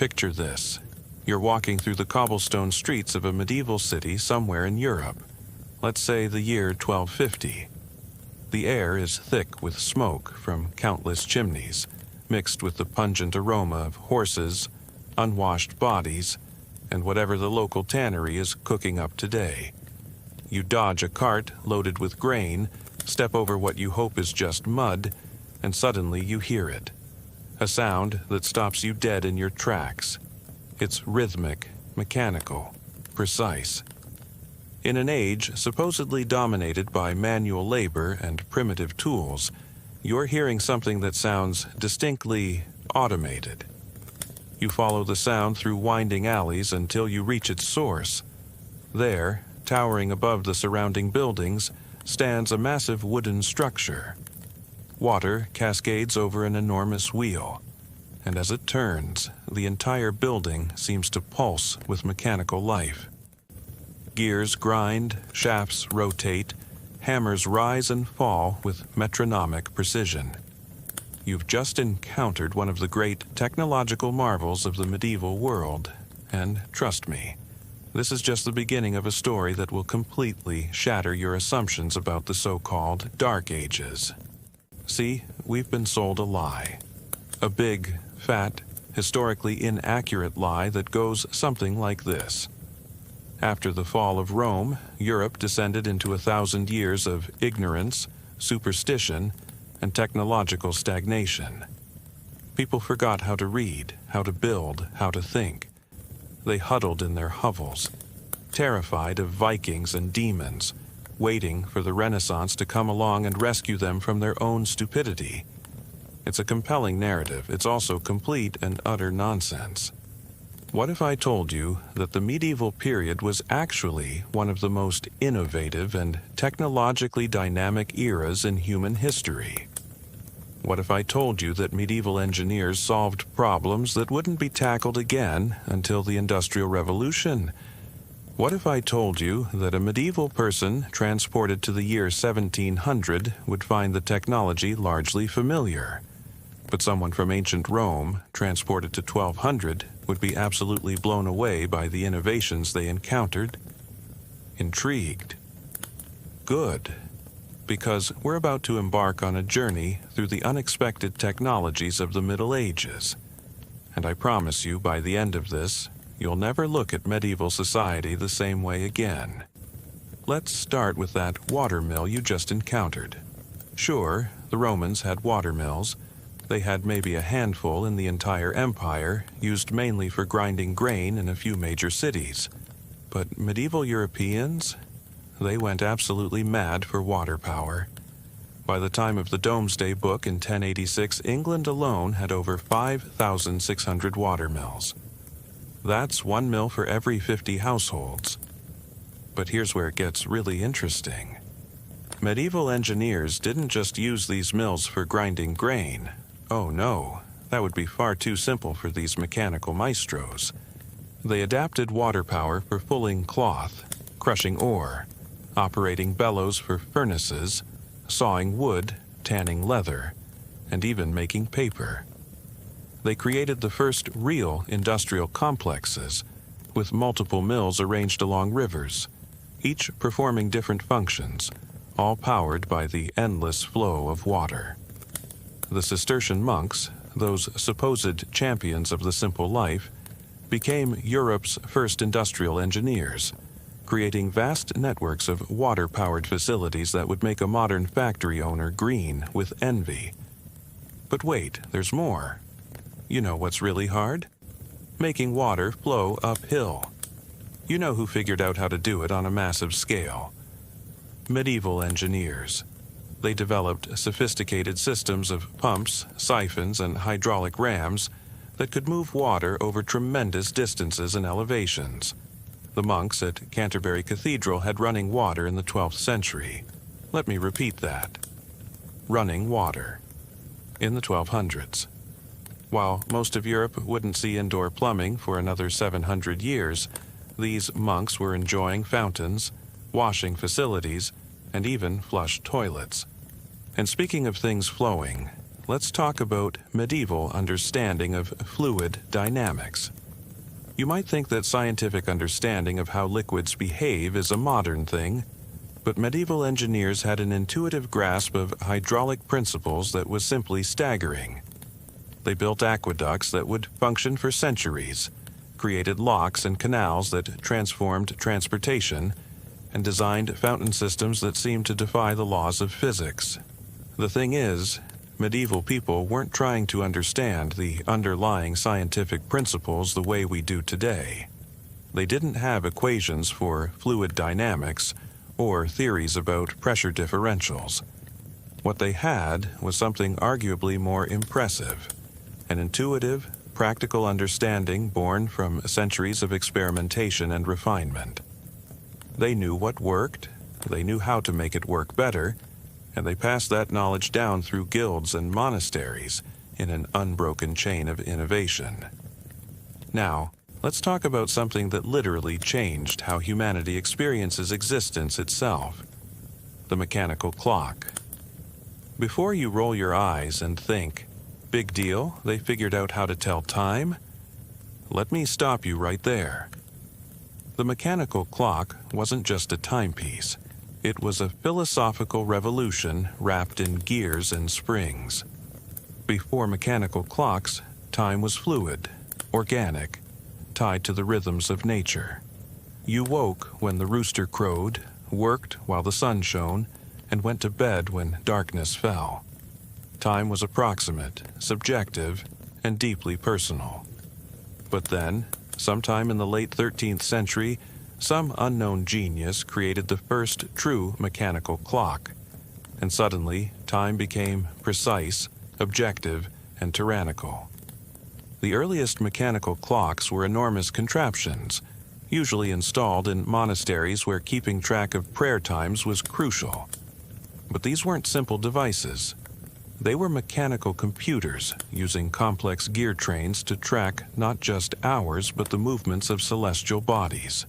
Picture this. You're walking through the cobblestone streets of a medieval city somewhere in Europe. Let's say the year 1250. The air is thick with smoke from countless chimneys, mixed with the pungent aroma of horses, unwashed bodies, and whatever the local tannery is cooking up today. You dodge a cart loaded with grain, step over what you hope is just mud, and suddenly you hear it. A sound that stops you dead in your tracks. It's rhythmic, mechanical, precise. In an age supposedly dominated by manual labor and primitive tools, you're hearing something that sounds distinctly automated. You follow the sound through winding alleys until you reach its source. There, towering above the surrounding buildings, stands a massive wooden structure. Water cascades over an enormous wheel, and as it turns, the entire building seems to pulse with mechanical life. Gears grind, shafts rotate, hammers rise and fall with metronomic precision. You've just encountered one of the great technological marvels of the medieval world, and trust me, this is just the beginning of a story that will completely shatter your assumptions about the so-called Dark Ages. See, we've been sold a lie. A big, fat, historically inaccurate lie that goes something like this. After the fall of Rome, Europe descended into 1,000 years of ignorance, superstition, and technological stagnation. People forgot how to read, how to build, how to think. They huddled in their hovels, terrified of Vikings and demons, waiting for the Renaissance to come along and rescue them from their own stupidity. It's a compelling narrative. It's also complete and utter nonsense. What if I told you that the medieval period was actually one of the most innovative and technologically dynamic eras in human history? What if I told you that medieval engineers solved problems that wouldn't be tackled again until the Industrial Revolution? What if I told you that a medieval person transported to the year 1700 would find the technology largely familiar, but someone from ancient Rome, transported to 1200, would be absolutely blown away by the innovations they encountered? Intrigued? Good, because we're about to embark on a journey through the unexpected technologies of the Middle Ages. And I promise you, by the end of this, you'll never look at medieval society the same way again. Let's start with that watermill you just encountered. Sure, the Romans had watermills. They had maybe a handful in the entire empire, used mainly for grinding grain in a few major cities. But medieval Europeans? They went absolutely mad for water power. By the time of the Domesday Book in 1086, England alone had over 5,600 watermills. That's 1 mill for every 50 households. But here's where it gets really interesting. Medieval engineers didn't just use these mills for grinding grain. Oh no, that would be far too simple for these mechanical maestros. They adapted water power for fulling cloth, crushing ore, operating bellows for furnaces, sawing wood, tanning leather, and even making paper. They created the first real industrial complexes, with multiple mills arranged along rivers, each performing different functions, all powered by the endless flow of water. The Cistercian monks, those supposed champions of the simple life, became Europe's first industrial engineers, creating vast networks of water-powered facilities that would make a modern factory owner green with envy. But wait, there's more. You know what's really hard? Making water flow uphill. You know who figured out how to do it on a massive scale? Medieval engineers. They developed sophisticated systems of pumps, siphons, and hydraulic rams that could move water over tremendous distances and elevations. The monks at Canterbury Cathedral had running water in the 12th century. Let me repeat that. Running water. In the 1200s. While most of Europe wouldn't see indoor plumbing for another 700 years, these monks were enjoying fountains, washing facilities, and even flush toilets. And speaking of things flowing, let's talk about medieval understanding of fluid dynamics. You might think that scientific understanding of how liquids behave is a modern thing, but medieval engineers had an intuitive grasp of hydraulic principles that was simply staggering. They built aqueducts that would function for centuries, created locks and canals that transformed transportation, and designed fountain systems that seemed to defy the laws of physics. The thing is, medieval people weren't trying to understand the underlying scientific principles the way we do today. They didn't have equations for fluid dynamics or theories about pressure differentials. What they had was something arguably more impressive, an intuitive, practical understanding born from centuries of experimentation and refinement. They knew what worked, they knew how to make it work better, and they passed that knowledge down through guilds and monasteries in an unbroken chain of innovation. Now, let's talk about something that literally changed how humanity experiences existence itself: the mechanical clock. Before you roll your eyes and think, "Big deal, they figured out how to tell time?" Let me stop you right there. The mechanical clock wasn't just a timepiece. It was a philosophical revolution wrapped in gears and springs. Before mechanical clocks, time was fluid, organic, tied to the rhythms of nature. You woke when the rooster crowed, worked while the sun shone, and went to bed when darkness fell. Time was approximate, subjective, and deeply personal. But then, sometime in the late 13th century, some unknown genius created the first true mechanical clock, and suddenly time became precise, objective, and tyrannical. The earliest mechanical clocks were enormous contraptions, usually installed in monasteries where keeping track of prayer times was crucial. But these weren't simple devices. They were mechanical computers using complex gear trains to track not just hours but the movements of celestial bodies.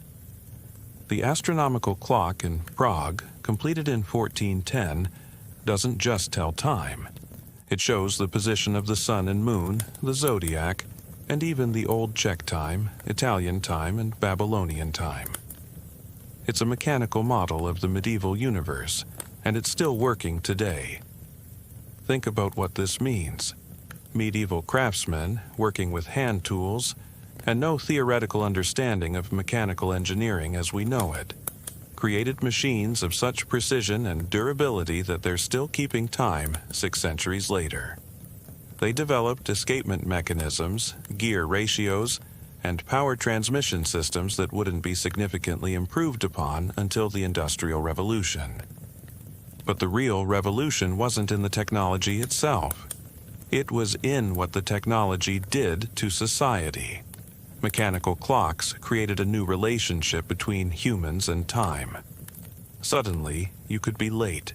The astronomical clock in Prague, completed in 1410, doesn't just tell time. It shows the position of the sun and moon, the zodiac, and even the old Czech time, Italian time, and Babylonian time. It's a mechanical model of the medieval universe, and it's still working today. Think about what this means. Medieval craftsmen, working with hand tools, and no theoretical understanding of mechanical engineering as we know it, created machines of such precision and durability that they're still keeping time 6 centuries later. They developed escapement mechanisms, gear ratios, and power transmission systems that wouldn't be significantly improved upon until the Industrial Revolution. But the real revolution wasn't in the technology itself. It was in what the technology did to society. Mechanical clocks created a new relationship between humans and time. Suddenly, you could be late.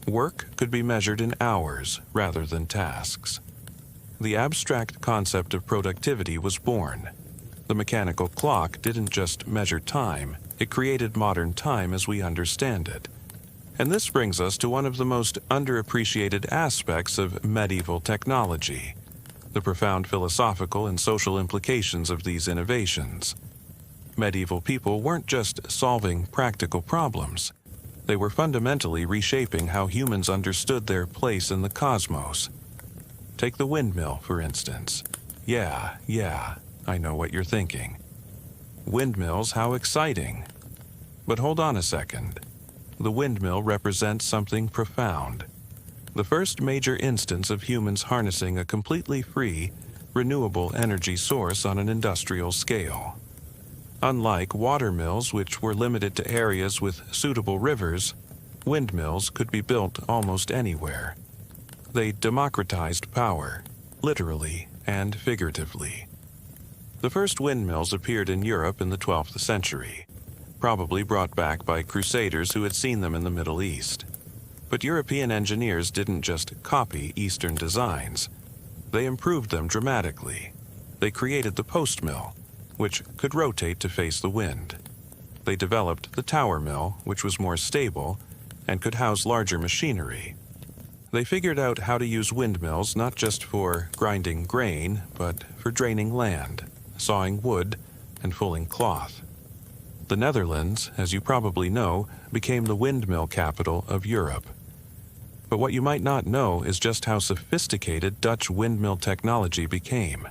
Work could be measured in hours rather than tasks. The abstract concept of productivity was born. The mechanical clock didn't just measure time, it created modern time as we understand it. And this brings us to one of the most underappreciated aspects of medieval technology: the profound philosophical and social implications of these innovations. Medieval people weren't just solving practical problems. They were fundamentally reshaping how humans understood their place in the cosmos. Take the windmill, for instance. Yeah, I know what you're thinking. Windmills, how exciting. But hold on a second. The windmill represents something profound. The first major instance of humans harnessing a completely free, renewable energy source on an industrial scale. Unlike water mills, which were limited to areas with suitable rivers, windmills could be built almost anywhere. They democratized power, literally and figuratively. The first windmills appeared in Europe in the 12th century, probably brought back by crusaders who had seen them in the Middle East. But European engineers didn't just copy Eastern designs. They improved them dramatically. They created the post mill, which could rotate to face the wind. They developed the tower mill, which was more stable and could house larger machinery. They figured out how to use windmills not just for grinding grain, but for draining land, sawing wood, and fulling cloth. The Netherlands, as you probably know, became the windmill capital of Europe. But what you might not know is just how sophisticated Dutch windmill technology became.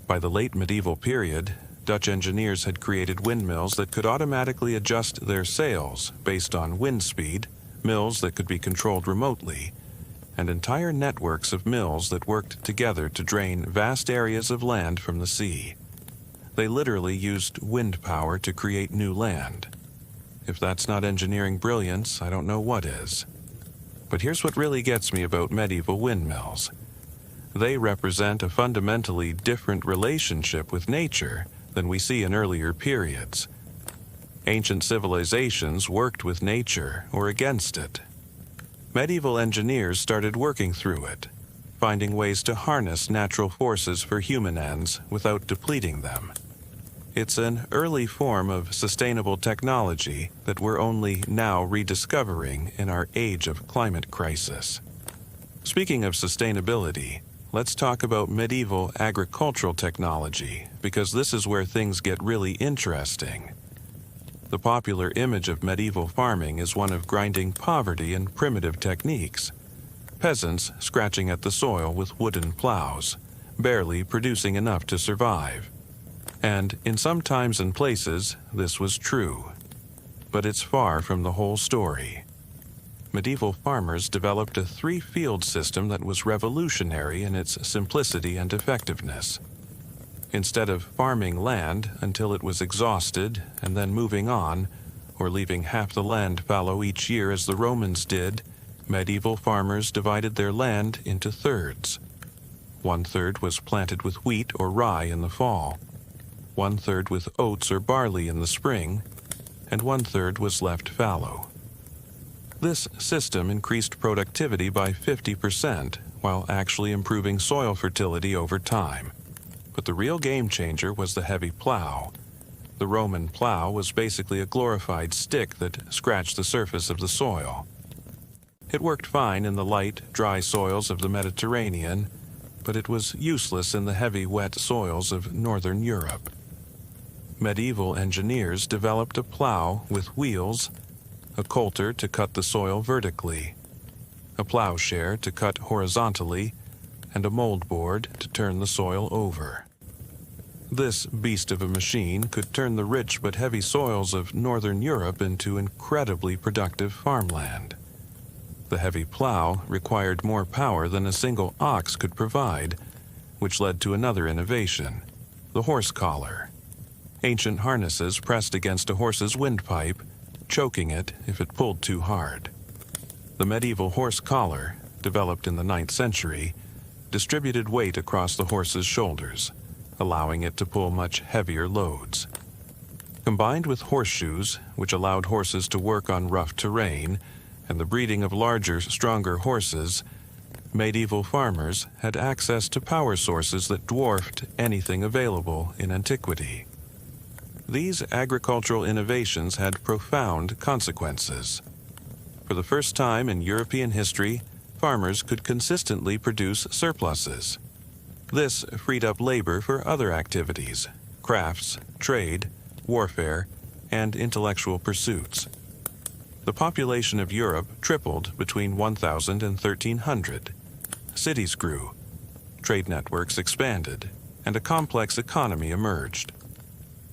By the late medieval period, Dutch engineers had created windmills that could automatically adjust their sails based on wind speed, mills that could be controlled remotely, and entire networks of mills that worked together to drain vast areas of land from the sea. They literally used wind power to create new land. If that's not engineering brilliance, I don't know what is. But here's what really gets me about medieval windmills. They represent a fundamentally different relationship with nature than we see in earlier periods. Ancient civilizations worked with nature or against it. Medieval engineers started working through it, finding ways to harness natural forces for human ends without depleting them. It's an early form of sustainable technology that we're only now rediscovering in our age of climate crisis. Speaking of sustainability, let's talk about medieval agricultural technology, because this is where things get really interesting. The popular image of medieval farming is one of grinding poverty and primitive techniques. Peasants scratching at the soil with wooden plows, barely producing enough to survive. And in some times and places, this was true. But it's far from the whole story. Medieval farmers developed a three-field system that was revolutionary in its simplicity and effectiveness. Instead of farming land until it was exhausted and then moving on, or leaving half the land fallow each year as the Romans did, medieval farmers divided their land into thirds. 1/3 was planted with wheat or rye in the fall, 1/3 with oats or barley in the spring, and 1/3 was left fallow. This system increased productivity by 50% while actually improving soil fertility over time. But the real game changer was the heavy plow. The Roman plow was basically a glorified stick that scratched the surface of the soil. It worked fine in the light, dry soils of the Mediterranean, but it was useless in the heavy, wet soils of northern Europe. Medieval engineers developed a plow with wheels, a coulter to cut the soil vertically, a plowshare to cut horizontally, and a mold board to turn the soil over. This beast of a machine could turn the rich but heavy soils of northern Europe into incredibly productive farmland. The heavy plow required more power than a single ox could provide, which led to another innovation, the horse collar. Ancient harnesses pressed against a horse's windpipe, choking it if it pulled too hard. The medieval horse collar, developed in the 9th century, distributed weight across the horse's shoulders, allowing it to pull much heavier loads. Combined with horseshoes, which allowed horses to work on rough terrain, and the breeding of larger, stronger horses, medieval farmers had access to power sources that dwarfed anything available in antiquity. These agricultural innovations had profound consequences. For the first time in European history, farmers could consistently produce surpluses. This freed up labor for other activities, crafts, trade, warfare, and intellectual pursuits. The population of Europe tripled between 1000 and 1300. Cities grew, trade networks expanded, and a complex economy emerged.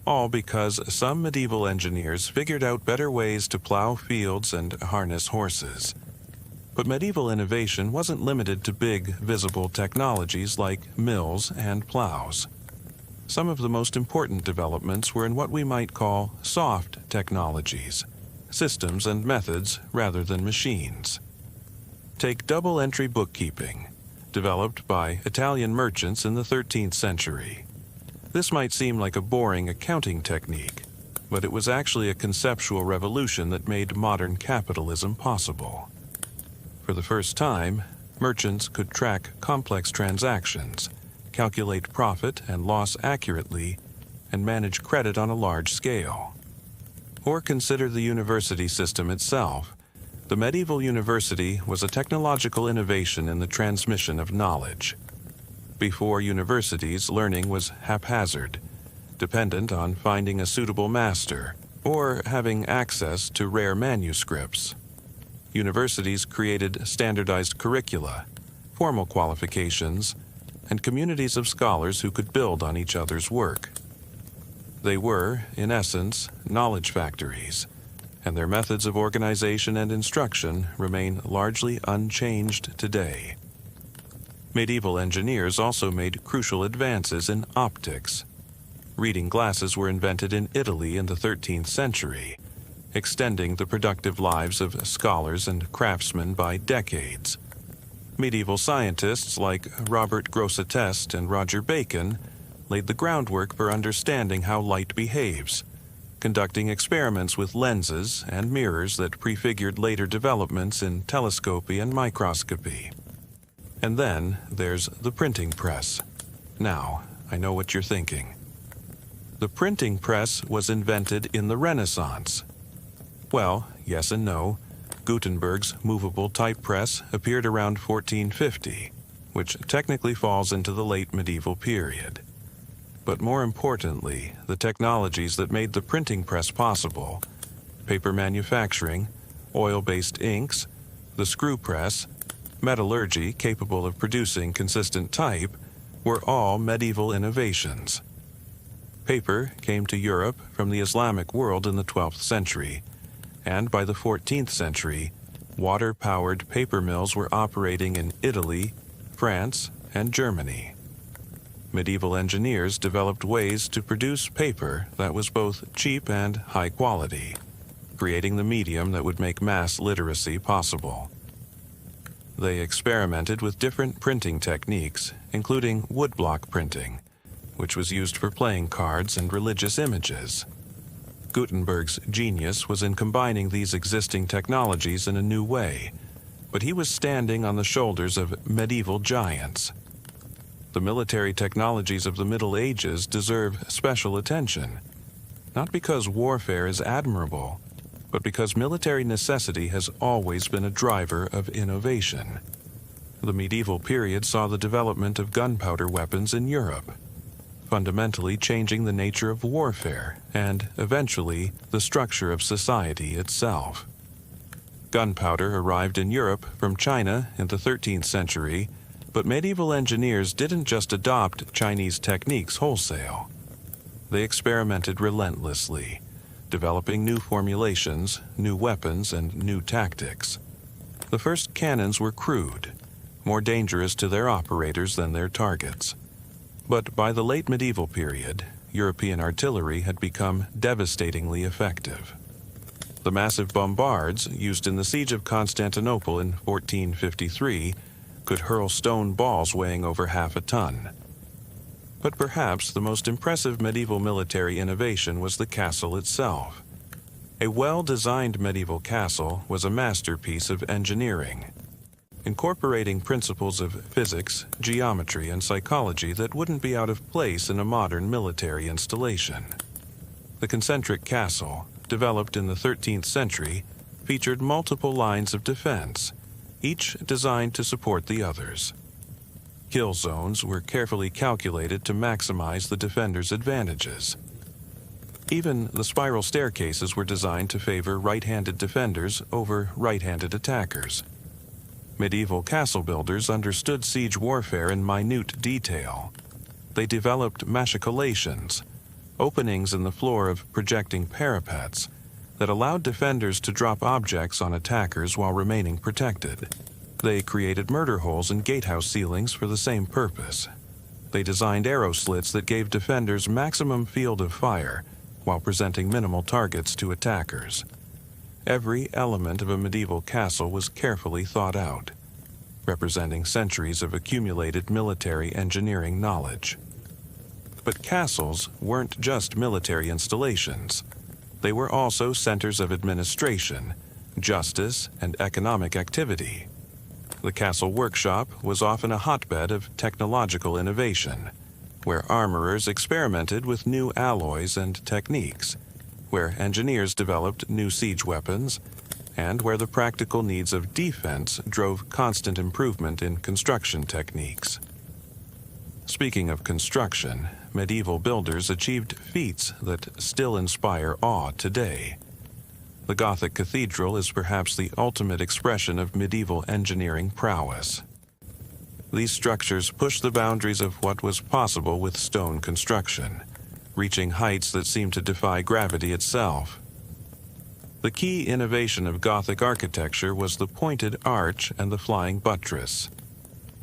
All because some medieval engineers figured out better ways to plow fields and harness horses. But medieval innovation wasn't limited to big, visible technologies like mills and plows. Some of the most important developments were in what we might call soft technologies, systems and methods rather than machines. Take double-entry bookkeeping, developed by Italian merchants in the 13th century. This might seem like a boring accounting technique, but it was actually a conceptual revolution that made modern capitalism possible. For the first time, merchants could track complex transactions, calculate profit and loss accurately, and manage credit on a large scale. Or consider the university system itself, The medieval university was a technological innovation in the transmission of knowledge. Before universities, learning was haphazard, dependent on finding a suitable master or having access to rare manuscripts. Universities created standardized curricula, formal qualifications, and communities of scholars who could build on each other's work. They were, in essence, knowledge factories, and their methods of organization and instruction remain largely unchanged today. Medieval engineers also made crucial advances in optics. Reading glasses were invented in Italy in the 13th century, extending the productive lives of scholars and craftsmen by decades. Medieval scientists like Robert Grosseteste and Roger Bacon laid the groundwork for understanding how light behaves, conducting experiments with lenses and mirrors that prefigured later developments in telescopy and microscopy. And then there's the printing press. Now, I know what you're thinking. The printing press was invented in the Renaissance. Well, yes and no. Gutenberg's movable type press appeared around 1450, which technically falls into the late medieval period. But more importantly, the technologies that made the printing press possible, paper manufacturing, oil-based inks, the screw press, metallurgy capable of producing consistent type, were all medieval innovations. Paper came to Europe from the Islamic world in the 12th century, and by the 14th century, water-powered paper mills were operating in Italy, France, and Germany. Medieval engineers developed ways to produce paper that was both cheap and high quality, creating the medium that would make mass literacy possible. They experimented with different printing techniques, including woodblock printing, which was used for playing cards and religious images. Gutenberg's genius was in combining these existing technologies in a new way, but he was standing on the shoulders of medieval giants. The military technologies of the Middle Ages deserve special attention, not because warfare is admirable, but because military necessity has always been a driver of innovation. The medieval period saw the development of gunpowder weapons in Europe, fundamentally changing the nature of warfare and, eventually, the structure of society itself. Gunpowder arrived in Europe from China in the 13th century, but medieval engineers didn't just adopt Chinese techniques wholesale. They experimented relentlessly, developing new formulations, new weapons, and new tactics. The first cannons were crude, more dangerous to their operators than their targets. But by the late medieval period, European artillery had become devastatingly effective. The massive bombards used in the siege of Constantinople in 1453 could hurl stone balls weighing over half a ton. But perhaps the most impressive medieval military innovation was the castle itself. A well-designed medieval castle was a masterpiece of engineering, incorporating principles of physics, geometry, and psychology that wouldn't be out of place in a modern military installation. The concentric castle, developed in the 13th century, featured multiple lines of defense, each designed to support the others. Kill zones were carefully calculated to maximize the defender's advantages. Even the spiral staircases were designed to favor right-handed defenders over right-handed attackers. Medieval castle builders understood siege warfare in minute detail. They developed machicolations, openings in the floor of projecting parapets, that allowed defenders to drop objects on attackers while remaining protected. They created murder holes in gatehouse ceilings for the same purpose. They designed arrow slits that gave defenders maximum field of fire while presenting minimal targets to attackers. Every element of a medieval castle was carefully thought out, representing centuries of accumulated military engineering knowledge. But castles weren't just military installations. They were also centers of administration, justice, and economic activity. The castle workshop was often a hotbed of technological innovation, where armorers experimented with new alloys and techniques, where engineers developed new siege weapons, and where the practical needs of defense drove constant improvement in construction techniques. Speaking of construction, medieval builders achieved feats that still inspire awe today. The Gothic cathedral is perhaps the ultimate expression of medieval engineering prowess. These structures pushed the boundaries of what was possible with stone construction, reaching heights that seemed to defy gravity itself. The key innovation of Gothic architecture was the pointed arch and the flying buttress.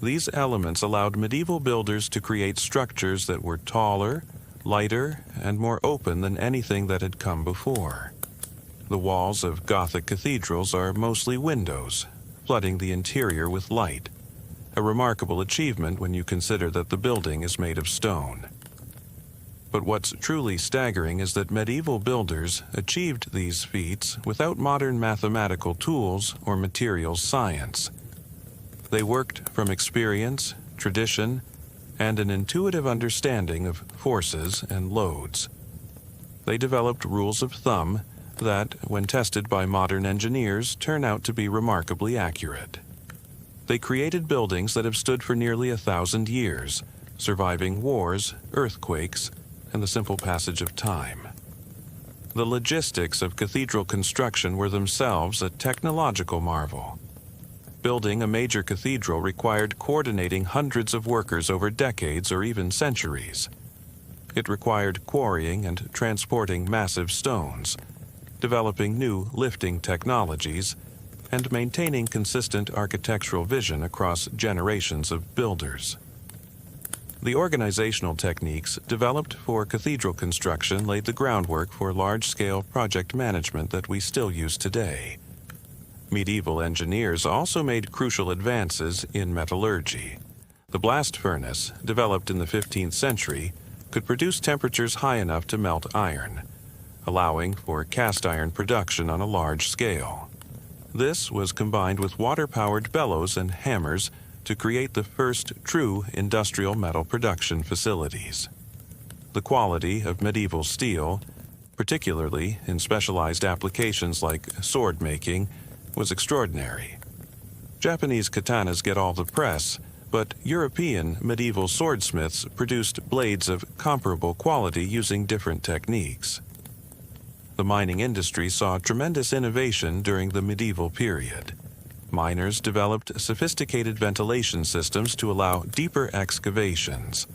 These elements allowed medieval builders to create structures that were taller, lighter, and more open than anything that had come before. The walls of Gothic cathedrals are mostly windows, flooding the interior with light, a remarkable achievement when you consider that the building is made of stone. But what's truly staggering is that medieval builders achieved these feats without modern mathematical tools or materials science. They worked from experience, tradition, and an intuitive understanding of forces and loads. They developed rules of thumb that, when tested by modern engineers, turn out to be remarkably accurate. They created buildings that have stood for nearly 1,000 years, surviving wars, earthquakes, and the simple passage of time. The logistics of cathedral construction were themselves a technological marvel. Building a major cathedral required coordinating hundreds of workers over decades or even centuries. It required quarrying and transporting massive stones, developing new lifting technologies, and maintaining consistent architectural vision across generations of builders. The organizational techniques developed for cathedral construction laid the groundwork for large-scale project management that we still use today. Medieval engineers also made crucial advances in metallurgy. The blast furnace, developed in the 15th century, could produce temperatures high enough to melt iron, allowing for cast iron production on a large scale. This was combined with water-powered bellows and hammers to create the first true industrial metal production facilities. The quality of medieval steel, particularly in specialized applications like sword making, was extraordinary. Japanese katanas get all the press, but European medieval swordsmiths produced blades of comparable quality using different techniques. The mining industry saw tremendous innovation during the medieval period. Miners developed sophisticated ventilation systems to allow deeper excavations.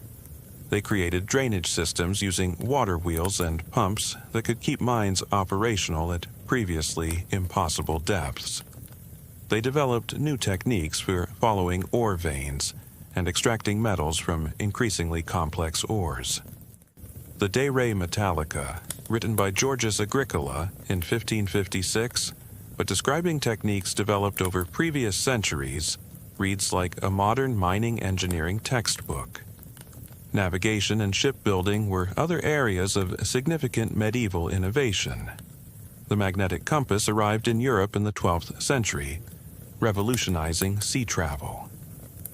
They created drainage systems using water wheels and pumps that could keep mines operational at previously impossible depths. They developed new techniques for following ore veins and extracting metals from increasingly complex ores. The De Re Metallica, written by Georgius Agricola in 1556, but describing techniques developed over previous centuries, reads like a modern mining engineering textbook. Navigation and shipbuilding were other areas of significant medieval innovation. The magnetic compass arrived in Europe in the 12th century, revolutionizing sea travel.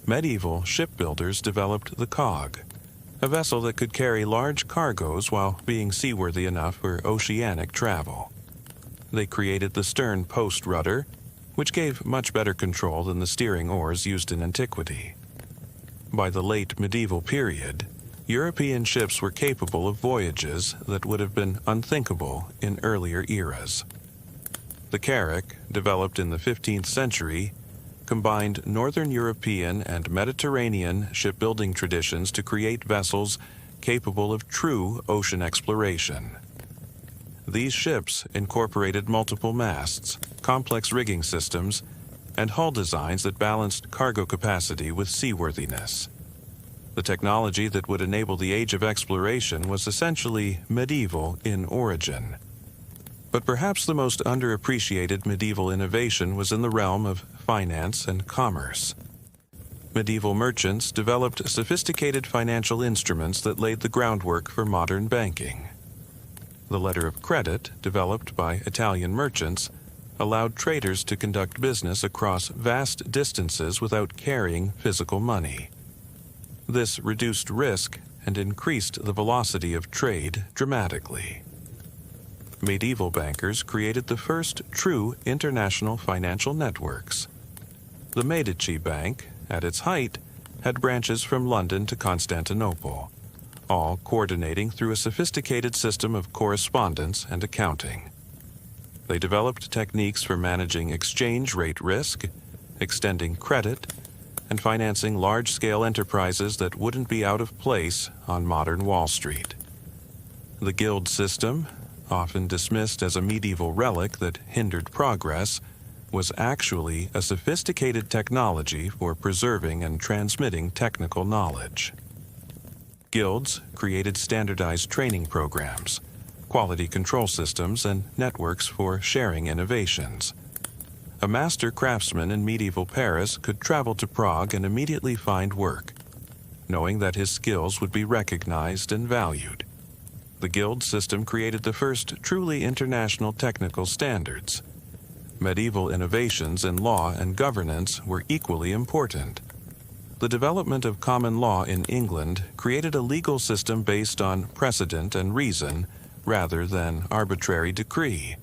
Medieval shipbuilders developed the cog, a vessel that could carry large cargoes while being seaworthy enough for oceanic travel. They created the stern post rudder, which gave much better control than the steering oars used in antiquity. By the late medieval period, European ships were capable of voyages that would have been unthinkable in earlier eras. The carrack, developed in the 15th century, combined Northern European and Mediterranean shipbuilding traditions to create vessels capable of true ocean exploration. These ships incorporated multiple masts, complex rigging systems, and hull designs that balanced cargo capacity with seaworthiness. The technology that would enable the age of exploration was essentially medieval in origin. But perhaps the most underappreciated medieval innovation was in the realm of finance and commerce. Medieval merchants developed sophisticated financial instruments that laid the groundwork for modern banking. The letter of credit, developed by Italian merchants, allowed traders to conduct business across vast distances without carrying physical money. This reduced risk and increased the velocity of trade dramatically. medieval bankers created the first true international financial networks. The Medici Bank, at its height, had branches from London to Constantinople, all coordinating through a sophisticated system of correspondence and accounting. They developed techniques for managing exchange rate risk, extending credit, and financing large-scale enterprises that wouldn't be out of place on modern Wall Street. The guild system, often dismissed as a medieval relic that hindered progress, was actually a sophisticated technology for preserving and transmitting technical knowledge. Guilds created standardized training programs, quality control systems, and networks for sharing innovations. A master craftsman in medieval Paris could travel to Prague and immediately find work, knowing that his skills would be recognized and valued. The guild system created the first truly international technical standards. Medieval innovations in law and governance were equally important. The development of common law in England created a legal system based on precedent and reason rather than arbitrary decree.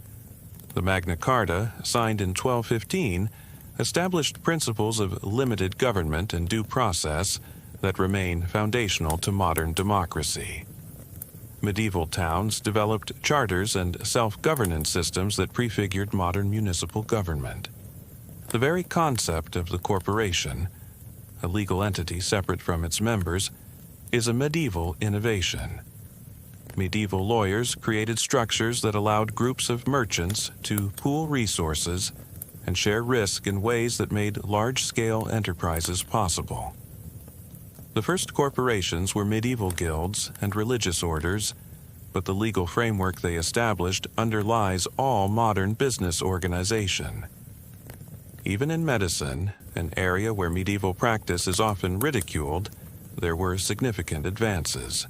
The Magna Carta, signed in 1215, established principles of limited government and due process that remain foundational to modern democracy. Medieval towns developed charters and self-governance systems that prefigured modern municipal government. The very concept of the corporation, a legal entity separate from its members, is a medieval innovation. Medieval lawyers created structures that allowed groups of merchants to pool resources and share risk in ways that made large-scale enterprises possible. The first corporations were medieval guilds and religious orders, but the legal framework they established underlies all modern business organization. Even in medicine, an area where medieval practice is often ridiculed, there were significant advances.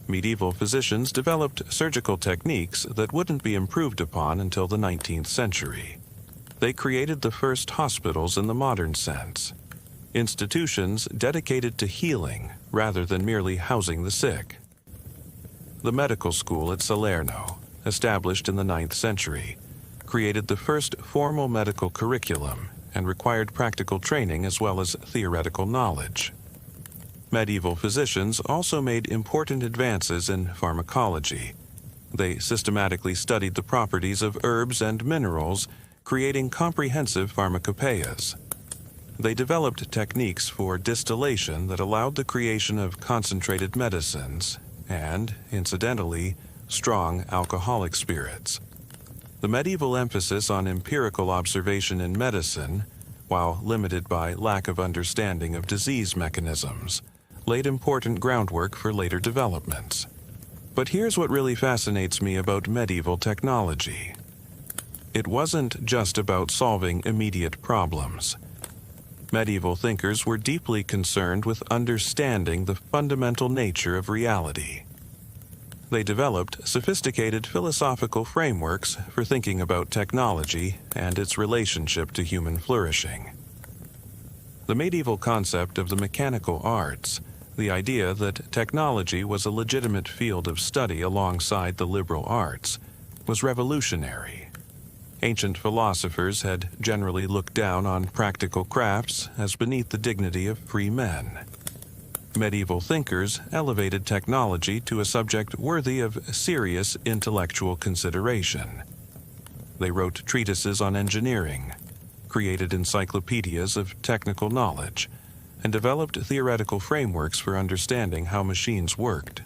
Medieval physicians developed surgical techniques that wouldn't be improved upon until the 19th century. They created the first hospitals in the modern sense, institutions dedicated to healing rather than merely housing the sick. The medical school at Salerno, established in the 9th century, created the first formal medical curriculum and required practical training as well as theoretical knowledge. Medieval physicians also made important advances in pharmacology. They systematically studied the properties of herbs and minerals, creating comprehensive pharmacopoeias. They developed techniques for distillation that allowed the creation of concentrated medicines and, incidentally, strong alcoholic spirits. The medieval emphasis on empirical observation in medicine, while limited by lack of understanding of disease mechanisms, laid important groundwork for later developments. But here's what really fascinates me about medieval technology. It wasn't just about solving immediate problems. Medieval thinkers were deeply concerned with understanding the fundamental nature of reality. They developed sophisticated philosophical frameworks for thinking about technology and its relationship to human flourishing. The medieval concept of the mechanical arts, the idea that technology was a legitimate field of study alongside the liberal arts, was revolutionary. Ancient philosophers had generally looked down on practical crafts as beneath the dignity of free men. Medieval thinkers elevated technology to a subject worthy of serious intellectual consideration. They wrote treatises on engineering, created encyclopedias of technical knowledge, and developed theoretical frameworks for understanding how machines worked.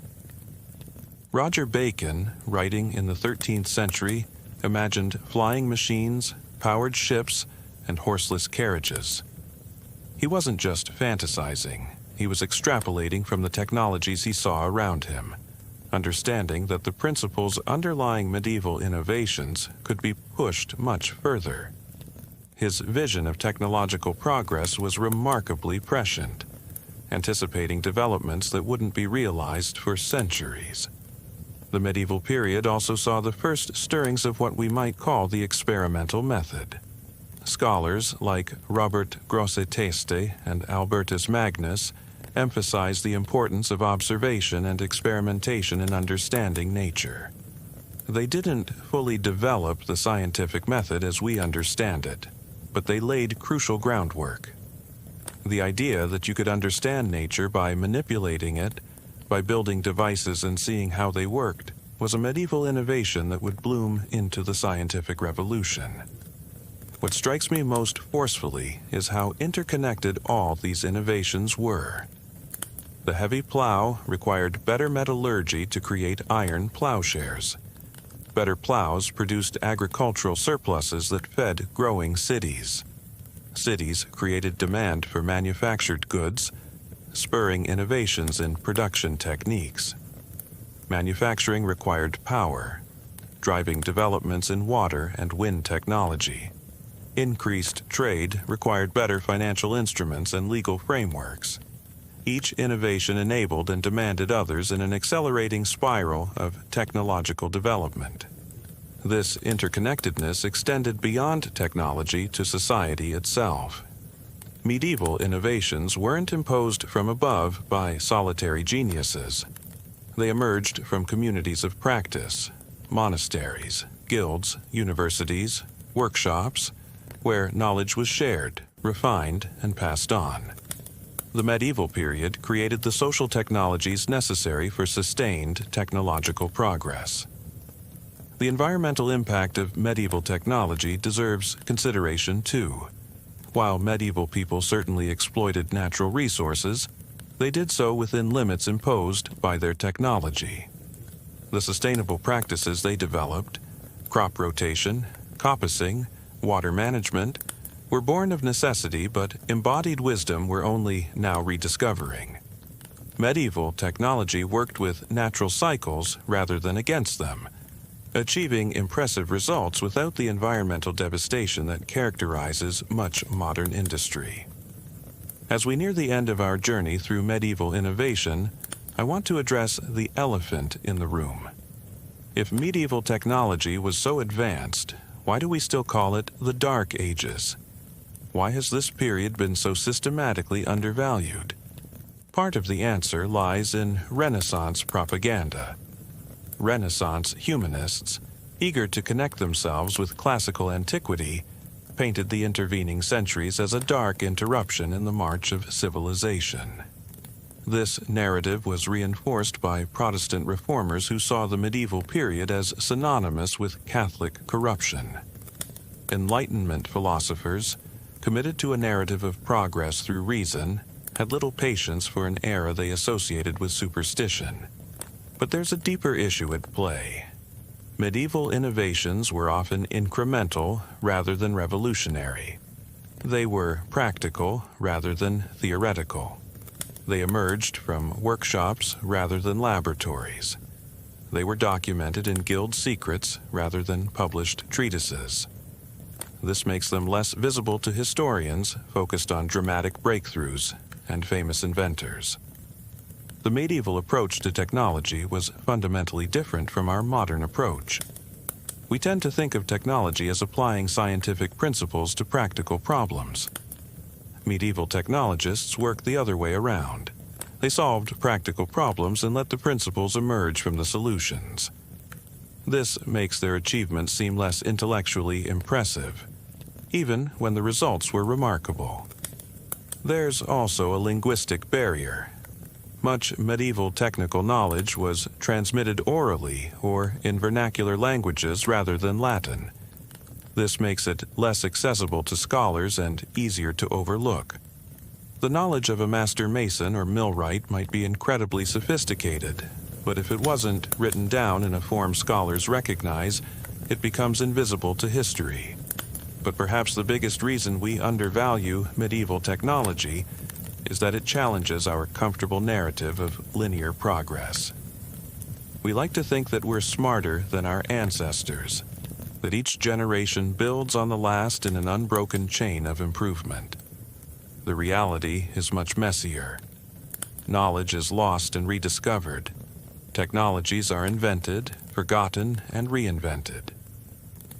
Roger Bacon, writing in the 13th century, imagined flying machines, powered ships, and horseless carriages. He wasn't just fantasizing, he was extrapolating from the technologies he saw around him, understanding that the principles underlying medieval innovations could be pushed much further. His vision of technological progress was remarkably prescient, anticipating developments that wouldn't be realized for centuries. The medieval period also saw the first stirrings of what we might call the experimental method. Scholars like Robert Grosseteste and Albertus Magnus emphasized the importance of observation and experimentation in understanding nature. They didn't fully develop the scientific method as we understand it, but they laid crucial groundwork. The idea that you could understand nature by manipulating it, by building devices and seeing how they worked, was a medieval innovation that would bloom into the scientific revolution. What strikes me most forcefully is how interconnected all these innovations were. The heavy plow required better metallurgy to create iron plowshares. Better plows produced agricultural surpluses that fed growing cities. Cities created demand for manufactured goods, spurring innovations in production techniques. Manufacturing required power, driving developments in water and wind technology. Increased trade required better financial instruments and legal frameworks. Each innovation enabled and demanded others in an accelerating spiral of technological development. This interconnectedness extended beyond technology to society itself. Medieval innovations weren't imposed from above by solitary geniuses. They emerged from communities of practice, monasteries, guilds, universities, workshops, where knowledge was shared, refined, and passed on. The medieval period created the social technologies necessary for sustained technological progress. The environmental impact of medieval technology deserves consideration too. While medieval people certainly exploited natural resources, they did so within limits imposed by their technology. The sustainable practices they developed, crop rotation, coppicing, water management, were born of necessity, but embodied wisdom we're only now rediscovering. Medieval technology worked with natural cycles rather than against them, achieving impressive results without the environmental devastation that characterizes much modern industry. As we near the end of our journey through medieval innovation, I want to address the elephant in the room. If medieval technology was so advanced, why do we still call it the Dark Ages? Why has this period been so systematically undervalued? Part of the answer lies in Renaissance propaganda. Renaissance humanists, eager to connect themselves with classical antiquity, painted the intervening centuries as a dark interruption in the march of civilization. This narrative was reinforced by Protestant reformers who saw the medieval period as synonymous with Catholic corruption. Enlightenment philosophers, committed to a narrative of progress through reason, had little patience for an era they associated with superstition. But there's a deeper issue at play. Medieval innovations were often incremental rather than revolutionary. They were practical rather than theoretical. They emerged from workshops rather than laboratories. They were documented in guild secrets rather than published treatises. This makes them less visible to historians focused on dramatic breakthroughs and famous inventors. The medieval approach to technology was fundamentally different from our modern approach. We tend to think of technology as applying scientific principles to practical problems. Medieval technologists worked the other way around. They solved practical problems and let the principles emerge from the solutions. This makes their achievements seem less intellectually impressive, even when the results were remarkable. There's also a linguistic barrier. Much medieval technical knowledge was transmitted orally or in vernacular languages rather than Latin. This makes it less accessible to scholars and easier to overlook. The knowledge of a master mason or millwright might be incredibly sophisticated, but if it wasn't written down in a form scholars recognize, it becomes invisible to history. But perhaps the biggest reason we undervalue medieval technology is that it challenges our comfortable narrative of linear progress. We like to think that we're smarter than our ancestors, that each generation builds on the last in an unbroken chain of improvement. The reality is much messier. Knowledge is lost and rediscovered. Technologies are invented, forgotten, and reinvented.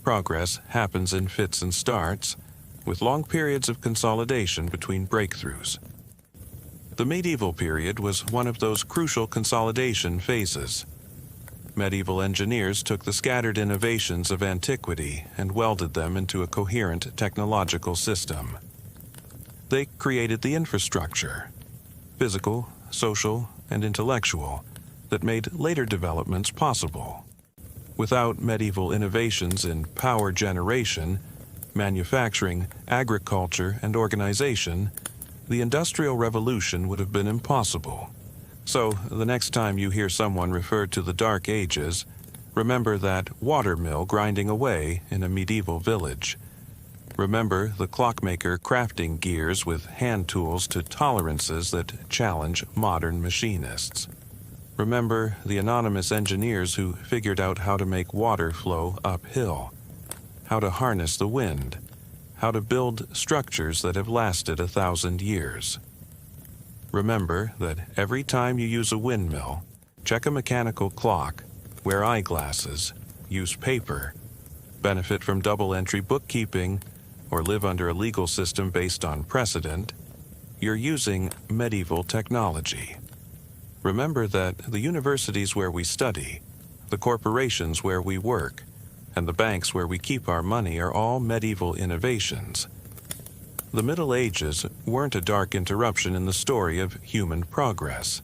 Progress happens in fits and starts, with long periods of consolidation between breakthroughs. The medieval period was one of those crucial consolidation phases. Medieval engineers took the scattered innovations of antiquity and welded them into a coherent technological system. They created the infrastructure, physical, social, and intellectual, that made later developments possible. Without medieval innovations in power generation, manufacturing, agriculture, and organization, the Industrial Revolution would have been impossible. So, the next time you hear someone refer to the Dark Ages, remember that watermill grinding away in a medieval village. Remember the clockmaker crafting gears with hand tools to tolerances that challenge modern machinists. Remember the anonymous engineers who figured out how to make water flow uphill, how to harness the wind, how to build structures that have lasted 1,000 years. Remember that every time you use a windmill, check a mechanical clock, wear eyeglasses, use paper, benefit from double-entry bookkeeping, or live under a legal system based on precedent, you're using medieval technology. Remember that the universities where we study, the corporations where we work, and the banks where we keep our money are all medieval innovations. The Middle Ages weren't a dark interruption in the story of human progress.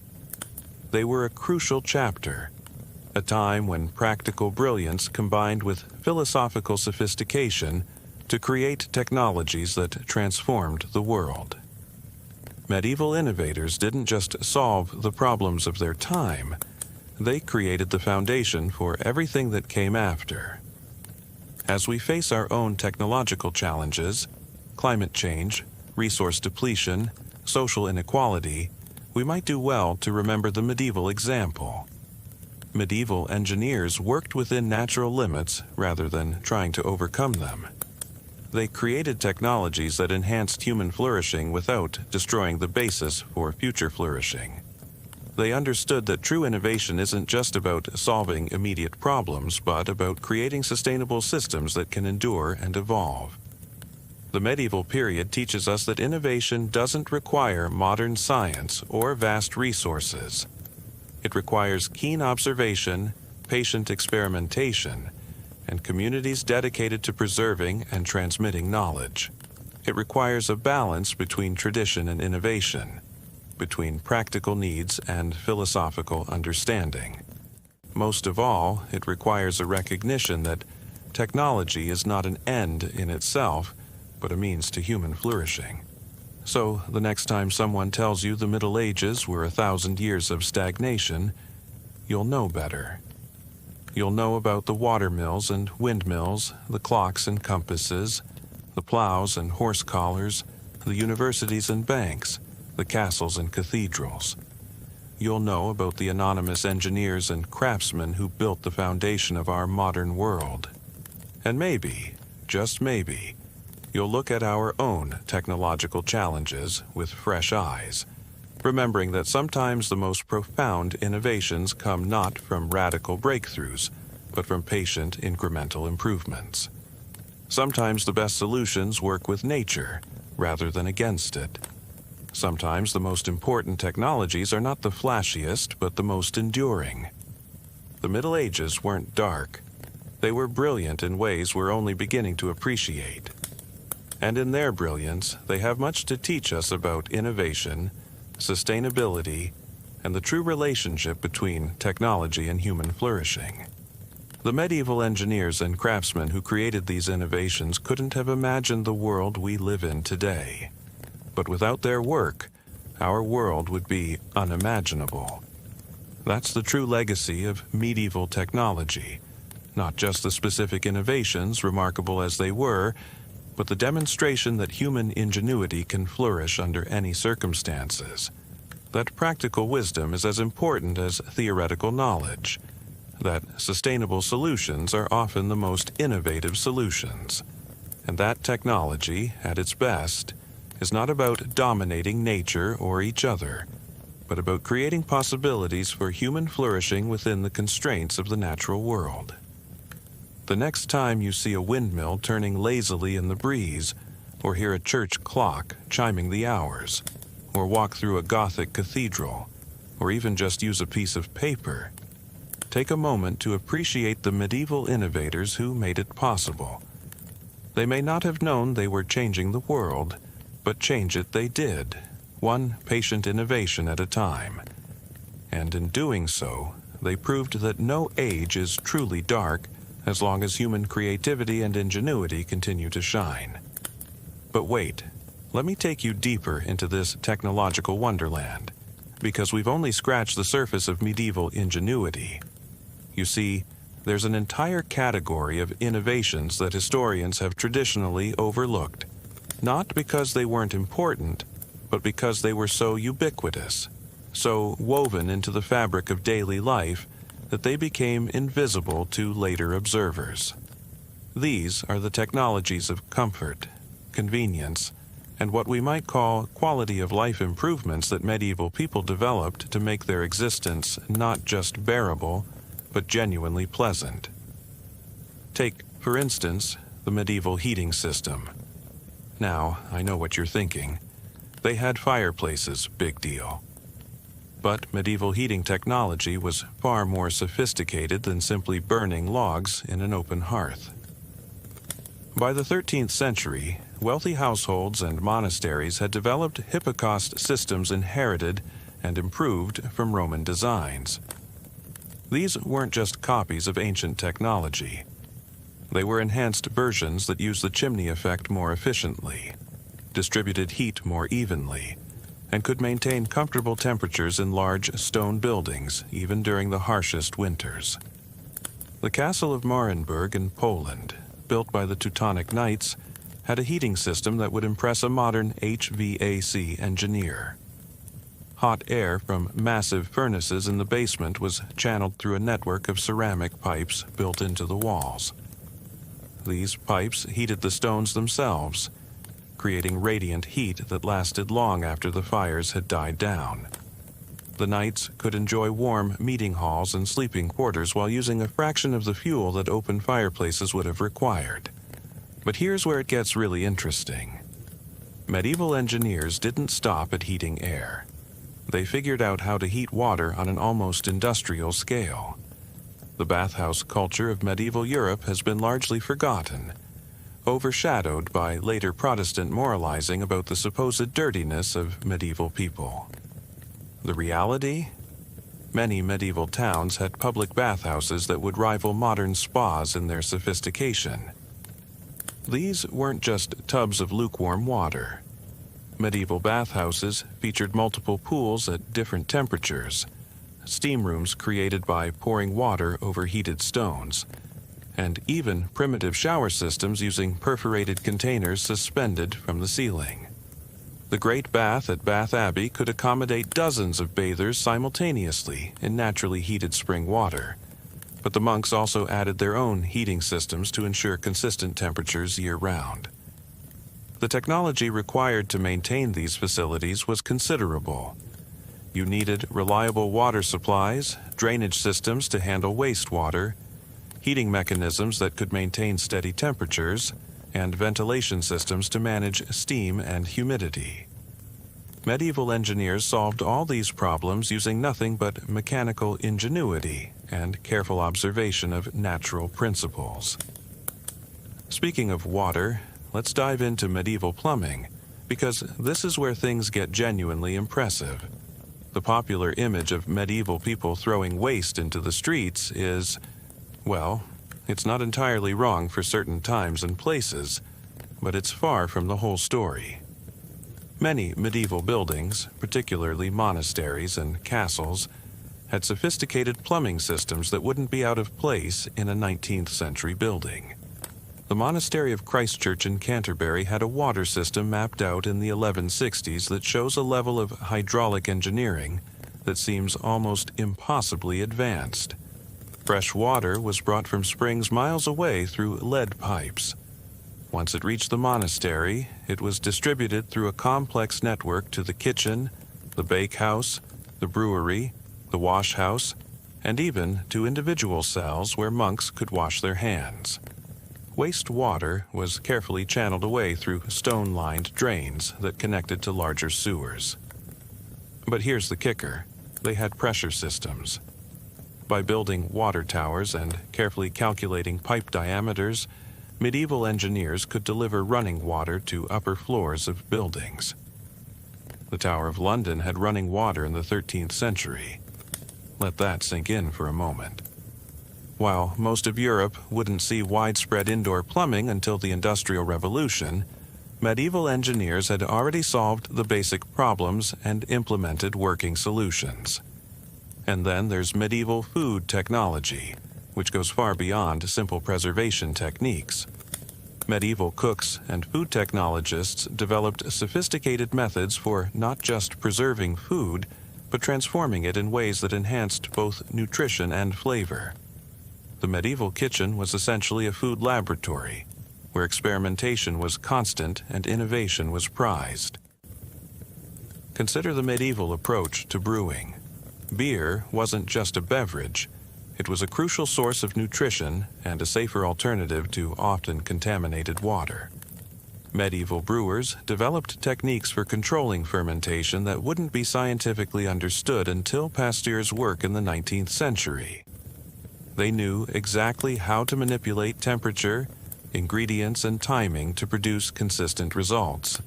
They were a crucial chapter, a time when practical brilliance combined with philosophical sophistication to create technologies that transformed the world. Medieval innovators didn't just solve the problems of their time, they created the foundation for everything that came after. As we face our own technological challenges, climate change, resource depletion, social inequality, we might do well to remember the medieval example. Medieval engineers worked within natural limits rather than trying to overcome them. They created technologies that enhanced human flourishing without destroying the basis for future flourishing. They understood that true innovation isn't just about solving immediate problems, but about creating sustainable systems that can endure and evolve. The medieval period teaches us that innovation doesn't require modern science or vast resources. It requires keen observation, patient experimentation, and communities dedicated to preserving and transmitting knowledge. It requires a balance between tradition and innovation, between practical needs and philosophical understanding. Most of all, it requires a recognition that technology is not an end in itself, but a means to human flourishing. So, the next time someone tells you the Middle Ages were 1,000 years of stagnation, you'll know better. You'll know about the watermills and windmills, the clocks and compasses, the plows and horse collars, the universities and banks, the castles and cathedrals. You'll know about the anonymous engineers and craftsmen who built the foundation of our modern world. And maybe, just maybe, you'll look at our own technological challenges with fresh eyes, remembering that sometimes the most profound innovations come not from radical breakthroughs, but from patient incremental improvements. Sometimes the best solutions work with nature rather than against it. Sometimes the most important technologies are not the flashiest, but the most enduring. The Middle Ages weren't dark. They were brilliant in ways we're only beginning to appreciate. And in their brilliance, they have much to teach us about innovation, sustainability, and the true relationship between technology and human flourishing. The medieval engineers and craftsmen who created these innovations couldn't have imagined the world we live in today. But without their work, our world would be unimaginable. That's the true legacy of medieval technology, not just the specific innovations, remarkable as they were, but the demonstration that human ingenuity can flourish under any circumstances, that practical wisdom is as important as theoretical knowledge, that sustainable solutions are often the most innovative solutions, and that technology, at its best, is not about dominating nature or each other, but about creating possibilities for human flourishing within the constraints of the natural world. The next time you see a windmill turning lazily in the breeze, or hear a church clock chiming the hours, or walk through a Gothic cathedral, or even just use a piece of paper, take a moment to appreciate the medieval innovators who made it possible. They may not have known they were changing the world, but change it they did, one patient innovation at a time. And in doing so, they proved that no age is truly dark as long as human creativity and ingenuity continue to shine. But wait, let me take you deeper into this technological wonderland, because we've only scratched the surface of medieval ingenuity. You see, there's an entire category of innovations that historians have traditionally overlooked, not because they weren't important, but because they were so ubiquitous, so woven into the fabric of daily life that they became invisible to later observers. These are the technologies of comfort, convenience, and what we might call quality of life improvements that medieval people developed to make their existence not just bearable, but genuinely pleasant. Take, for instance, the medieval heating system. Now, I know what you're thinking. They had fireplaces, big deal. But medieval heating technology was far more sophisticated than simply burning logs in an open hearth. By the 13th century, wealthy households and monasteries had developed hypocaust systems inherited and improved from Roman designs. These weren't just copies of ancient technology. They were enhanced versions that used the chimney effect more efficiently, distributed heat more evenly, and could maintain comfortable temperatures in large stone buildings even during the harshest winters. The castle of Marienburg in Poland, built by the Teutonic Knights, had a heating system that would impress a modern HVAC engineer. Hot air from massive furnaces in the basement was channeled through a network of ceramic pipes built into the walls. These pipes heated the stones themselves, creating radiant heat that lasted long after the fires had died down. The knights could enjoy warm meeting halls and sleeping quarters while using a fraction of the fuel that open fireplaces would have required. But here's where it gets really interesting. Medieval engineers didn't stop at heating air. They figured out how to heat water on an almost industrial scale. The bathhouse culture of medieval Europe has been largely forgotten, overshadowed by later Protestant moralizing about the supposed dirtiness of medieval people. The reality? Many medieval towns had public bathhouses that would rival modern spas in their sophistication. These weren't just tubs of lukewarm water. Medieval bathhouses featured multiple pools at different temperatures, steam rooms created by pouring water over heated stones, and even primitive shower systems using perforated containers suspended from the ceiling. The Great Bath at Bath Abbey could accommodate dozens of bathers simultaneously in naturally heated spring water, but the monks also added their own heating systems to ensure consistent temperatures year-round. The technology required to maintain these facilities was considerable. You needed reliable water supplies, drainage systems to handle wastewater, heating mechanisms that could maintain steady temperatures, and ventilation systems to manage steam and humidity. Medieval engineers solved all these problems using nothing but mechanical ingenuity and careful observation of natural principles. Speaking of water, let's dive into medieval plumbing, because this is where things get genuinely impressive. The popular image of medieval people throwing waste into the streets is, well, it's not entirely wrong for certain times and places, but it's far from the whole story. Many medieval buildings, particularly monasteries and castles, had sophisticated plumbing systems that wouldn't be out of place in a 19th century building. The Monastery of Christ Church in Canterbury had a water system mapped out in the 1160s that shows a level of hydraulic engineering that seems almost impossibly advanced. Fresh water was brought from springs miles away through lead pipes. Once it reached the monastery, it was distributed through a complex network to the kitchen, the bakehouse, the brewery, the wash house, and even to individual cells where monks could wash their hands. Waste water was carefully channeled away through stone-lined drains that connected to larger sewers. But here's the kicker. They had pressure systems. By building water towers and carefully calculating pipe diameters, medieval engineers could deliver running water to upper floors of buildings. The Tower of London had running water in the 13th century. Let that sink in for a moment. While most of Europe wouldn't see widespread indoor plumbing until the Industrial Revolution, medieval engineers had already solved the basic problems and implemented working solutions. And then there's medieval food technology, which goes far beyond simple preservation techniques. Medieval cooks and food technologists developed sophisticated methods for not just preserving food, but transforming it in ways that enhanced both nutrition and flavor. The medieval kitchen was essentially a food laboratory, where experimentation was constant and innovation was prized. Consider the medieval approach to brewing. Beer wasn't just a beverage. It was a crucial source of nutrition and a safer alternative to often contaminated water. Medieval brewers developed techniques for controlling fermentation that wouldn't be scientifically understood until Pasteur's work in the 19th century. They knew exactly how to manipulate temperature, ingredients, and timing to produce consistent results.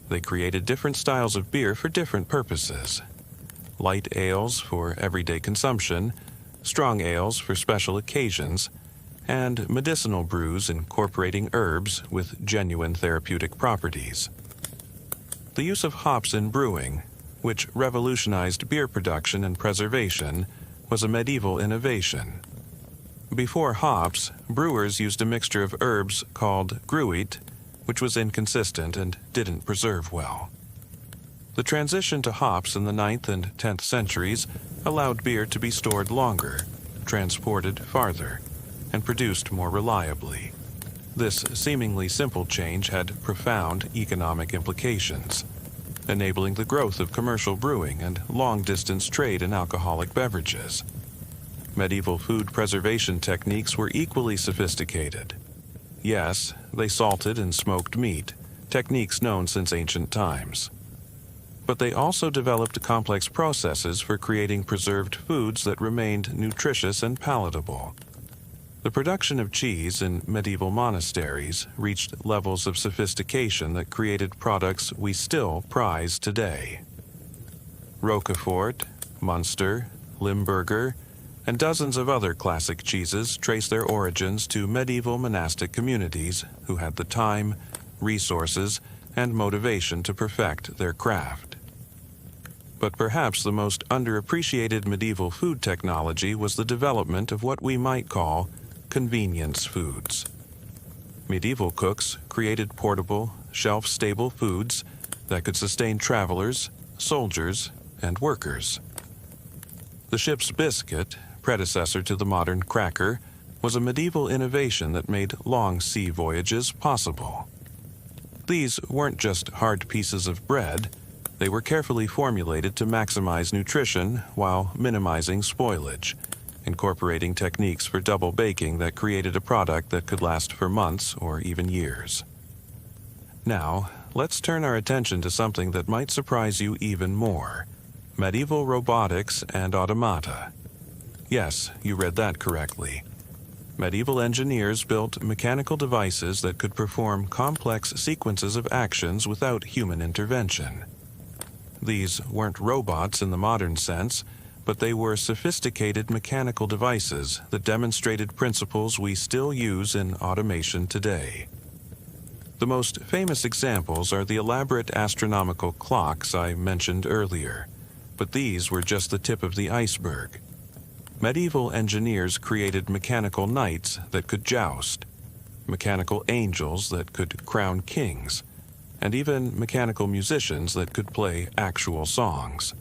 They created different styles of beer for different purposes. Light ales for everyday consumption, strong ales for special occasions, and medicinal brews incorporating herbs with genuine therapeutic properties. The use of hops in brewing, which revolutionized beer production and preservation, was a medieval innovation. Before hops, brewers used a mixture of herbs called gruit, which was inconsistent and didn't preserve well. The transition to hops in the 9th and 10th centuries allowed beer to be stored longer, transported farther, and produced more reliably. This seemingly simple change had profound economic implications, enabling the growth of commercial brewing and long-distance trade in alcoholic beverages. Medieval food preservation techniques were equally sophisticated. Yes, they salted and smoked meat, techniques known since ancient times. But they also developed complex processes for creating preserved foods that remained nutritious and palatable. The production of cheese in medieval monasteries reached levels of sophistication that created products we still prize today. Roquefort, Munster, Limburger, and dozens of other classic cheeses trace their origins to medieval monastic communities who had the time, resources, and motivation to perfect their craft. But perhaps the most underappreciated medieval food technology was the development of what we might call convenience foods. Medieval cooks created portable, shelf-stable foods that could sustain travelers, soldiers, and workers. The ship's biscuit, predecessor to the modern cracker, was a medieval innovation that made long sea voyages possible. These weren't just hard pieces of bread. They were carefully formulated to maximize nutrition while minimizing spoilage, incorporating techniques for double baking that created a product that could last for months or even years. Now, let's turn our attention to something that might surprise you even more: medieval robotics and automata. Yes, you read that correctly. Medieval engineers built mechanical devices that could perform complex sequences of actions without human intervention. These weren't robots in the modern sense, but they were sophisticated mechanical devices that demonstrated principles we still use in automation today. The most famous examples are the elaborate astronomical clocks I mentioned earlier, but these were just the tip of the iceberg. Medieval engineers created mechanical knights that could joust, mechanical angels that could crown kings, and even mechanical musicians that could play actual songs.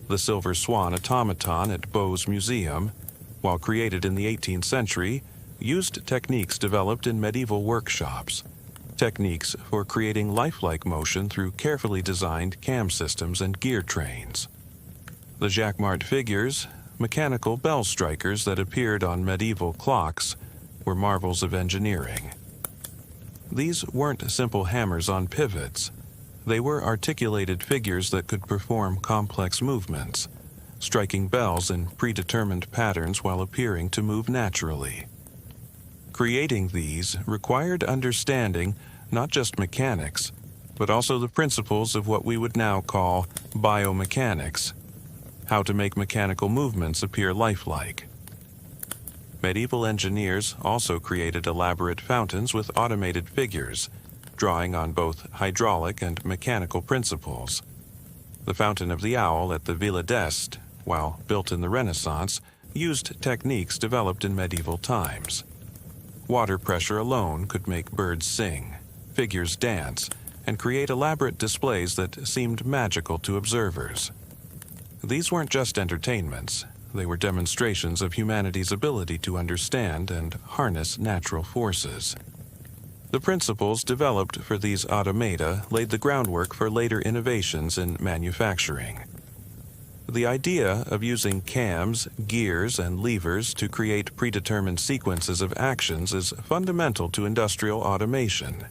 The Silver Swan automaton at Bowes Museum, while created in the 18th century, used techniques developed in medieval workshops, techniques for creating lifelike motion through carefully designed cam systems and gear trains. The Jacquemart figures, mechanical bell strikers that appeared on medieval clocks, were marvels of engineering. These weren't simple hammers on pivots. They were articulated figures that could perform complex movements, striking bells in predetermined patterns while appearing to move naturally. Creating these required understanding not just mechanics, but also the principles of what we would now call biomechanics, how to make mechanical movements appear lifelike. Medieval engineers also created elaborate fountains with automated figures, drawing on both hydraulic and mechanical principles. The Fountain of the Owl at the Villa d'Este, while built in the Renaissance, used techniques developed in medieval times. Water pressure alone could make birds sing, figures dance, and create elaborate displays that seemed magical to observers. These weren't just entertainments, they were demonstrations of humanity's ability to understand and harness natural forces. The principles developed for these automata laid the groundwork for later innovations in manufacturing. The idea of using cams, gears, and levers to create predetermined sequences of actions is fundamental to industrial automation.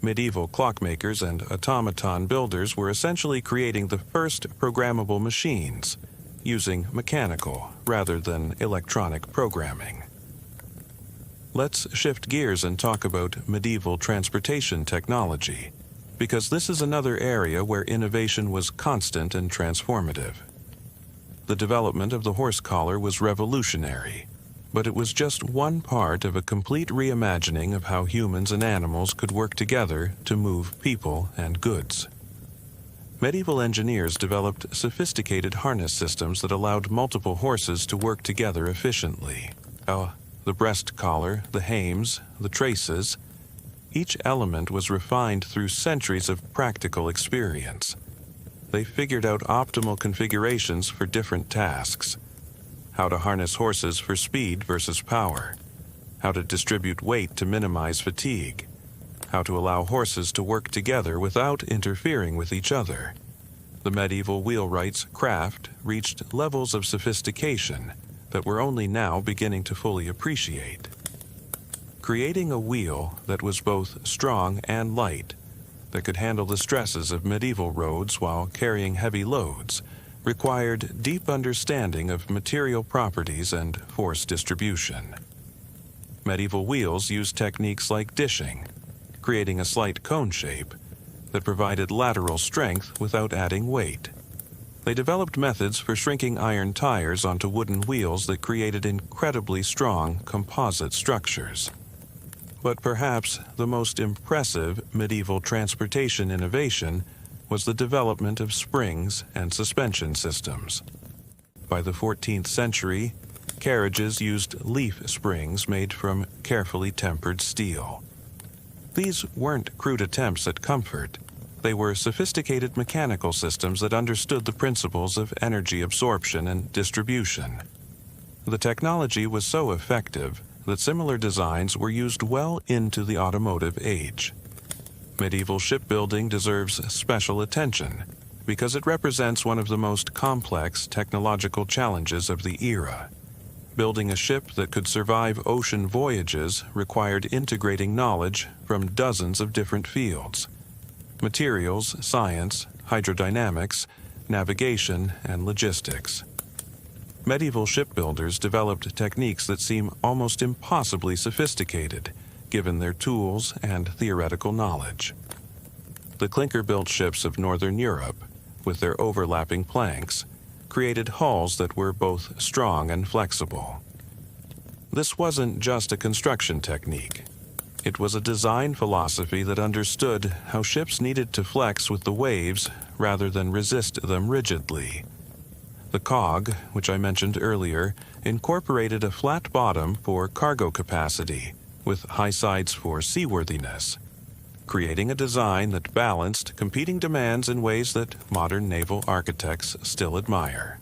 Medieval clockmakers and automaton builders were essentially creating the first programmable machines, using mechanical rather than electronic programming. Let's shift gears and talk about medieval transportation technology, because this is another area where innovation was constant and transformative. The development of the horse collar was revolutionary, but it was just one part of a complete reimagining of how humans and animals could work together to move people and goods. Medieval engineers developed sophisticated harness systems that allowed multiple horses to work together efficiently. The breast collar, the hames, the traces. Each element was refined through centuries of practical experience. They figured out optimal configurations for different tasks. How to harness horses for speed versus power. How to distribute weight to minimize fatigue. How to allow horses to work together without interfering with each other. The medieval wheelwright's craft reached levels of sophistication that we're only now beginning to fully appreciate. Creating a wheel that was both strong and light, that could handle the stresses of medieval roads while carrying heavy loads, required deep understanding of material properties and force distribution. Medieval wheels used techniques like dishing, creating a slight cone shape that provided lateral strength without adding weight. They developed methods for shrinking iron tires onto wooden wheels that created incredibly strong composite structures. But perhaps the most impressive medieval transportation innovation was the development of springs and suspension systems. By the 14th century, carriages used leaf springs made from carefully tempered steel. These weren't crude attempts at comfort. They were sophisticated mechanical systems that understood the principles of energy absorption and distribution. The technology was so effective that similar designs were used well into the automotive age. Medieval shipbuilding deserves special attention because it represents one of the most complex technological challenges of the era. Building a ship that could survive ocean voyages required integrating knowledge from dozens of different fields: materials, science, hydrodynamics, navigation, and logistics. Medieval shipbuilders developed techniques that seem almost impossibly sophisticated, given their tools and theoretical knowledge. The clinker-built ships of Northern Europe, with their overlapping planks, created hulls that were both strong and flexible. This wasn't just a construction technique. It was a design philosophy that understood how ships needed to flex with the waves rather than resist them rigidly. The cog, which I mentioned earlier, incorporated a flat bottom for cargo capacity, with high sides for seaworthiness, creating a design that balanced competing demands in ways that modern naval architects still admire.